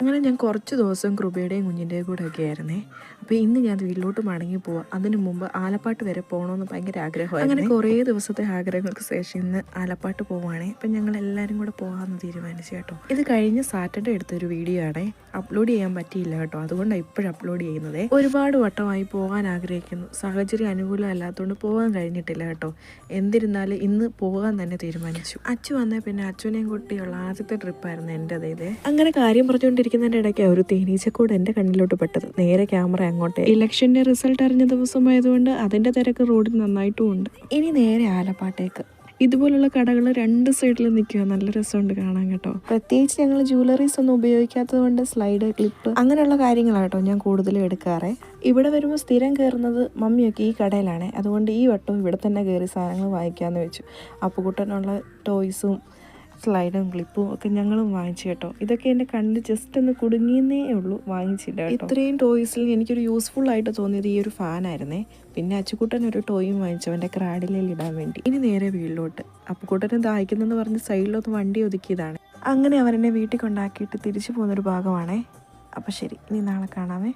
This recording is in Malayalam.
അങ്ങനെ ഞാൻ കുറച്ച് ദിവസം കൃപയുടെയും കുഞ്ഞിൻ്റെയും കൂടെ ഒക്കെ ആയിരുന്നേ. അപ്പോൾ ഇന്ന് ഞാൻ വീട്ടിലോട്ട് മടങ്ങി പോവാം. അതിനു മുമ്പ് ആലപ്പാട്ട് വരെ പോകണമെന്ന് ഭയങ്കര ആഗ്രഹമായിരുന്നു. അങ്ങനെ കുറേ ദിവസത്തെ ആഗ്രഹങ്ങൾക്ക് ശേഷം ഇന്ന് ആലപ്പാട്ട് പോവുകയാണേ. അപ്പം ഞങ്ങൾ എല്ലാവരും കൂടെ പോകാമെന്ന് തീരുമാനിച്ചു കേട്ടോ. ഇത് കഴിഞ്ഞ് സാറ്റർഡേ എടുത്തൊരു വീഡിയോ ആണേ. അപ്ലോഡ് ചെയ്യാൻ പറ്റിയില്ല കേട്ടോ, അതുകൊണ്ടാണ് ഇപ്പോഴും അപ്ലോഡ് ചെയ്യുന്നത്. ഒരുപാട് വട്ടമായി പോകാൻ ആഗ്രഹിക്കുന്നു, സാഹചര്യം അനുകൂലമല്ലാത്തതുകൊണ്ട് പോകാൻ കഴിഞ്ഞിട്ടില്ല കേട്ടോ. എന്നിരുന്നാലും ഇന്ന് പോകാൻ തന്നെ തീരുമാനിച്ചു. അച്ചു വന്നേ പിന്നെ അച്ഛനെയും കുട്ടിയുള്ള ആദ്യത്തെ ട്രിപ്പായിരുന്നു എൻ്റെത് ഇത്. അങ്ങനെ കാര്യം പറഞ്ഞുകൊണ്ടിരിക്കുന്നതിൻ്റെ ഇടയ്ക്ക് ഒരു തേനീച്ചക്കൂട് എൻ്റെ കണ്ണിലോട്ട് പെട്ടത്. നേരെ ക്യാമറ അങ്ങോട്ടേ. ഇലക്ഷൻ്റെ റിസൾട്ട് അറിഞ്ഞ ദിവസമായതുകൊണ്ട് അതിൻ്റെ തിരക്ക് റോഡിൽ നന്നായിട്ടും ഉണ്ട്. ഇനി നേരെ ആലപ്പാട്ടേക്ക്. ഇതുപോലുള്ള കടകൾ രണ്ട് സൈഡിലും നിൽക്കുക, നല്ല രസമുണ്ട് കാണാൻ കേട്ടോ. പ്രത്യേകിച്ച് ഞങ്ങൾ ജ്വല്ലറീസ് ഒന്നും ഉപയോഗിക്കാത്തത് കൊണ്ട് സ്ലൈഡ്, ക്ലിപ്പ് അങ്ങനെയുള്ള കാര്യങ്ങളാണ് കേട്ടോ ഞാൻ കൂടുതലും എടുക്കാറേ. ഇവിടെ വരുമ്പോൾ സ്ഥിരം കയറുന്നത് മമ്മിയൊക്കെ ഈ കടയിലാണ്. അതുകൊണ്ട് ഈ വട്ടവും ഇവിടെ തന്നെ കയറി സാധനങ്ങൾ വാങ്ങിക്കാമെന്ന് വെച്ചു. അപ്പുകുട്ടനുള്ള ടോയ്സും സ്ലൈഡും ക്ലിപ്പും ഒക്കെ ഞങ്ങളും വാങ്ങിച്ചു കേട്ടോ. ഇതൊക്കെ എൻ്റെ കണ്ണിൽ ജസ്റ്റ് ഒന്ന് കുടുങ്ങിയെന്നേ ഉള്ളൂ, വാങ്ങിച്ചില്ല കേട്ടോ. ഇത്രയും ടോയ്സിൽ എനിക്കൊരു യൂസ്ഫുൾ ആയിട്ട് തോന്നിയത് ഈ ഒരു ഫാനായിരുന്നേ. പിന്നെ അച്ചുക്കുട്ടൻ ഒരു ടോയും വാങ്ങിച്ചു അവൻ്റെ ക്രാഡിലേൽ ഇടാൻ വേണ്ടി. ഇനി നേരെ വീട്ടിലോട്ട്. അപ്പുക്കുട്ടനെ ദാഹിക്കുന്നെന്ന് പറഞ്ഞ് സൈഡിലൊന്ന് വണ്ടി ഒതുക്കിയതാണ്. അങ്ങനെ അവരെന്നെ വീട്ടിൽ കൊണ്ടാക്കിയിട്ട് തിരിച്ചു പോകുന്നൊരു ഭാഗമാണേ. അപ്പം ശരി, ഇനി നാളെ കാണാമേ.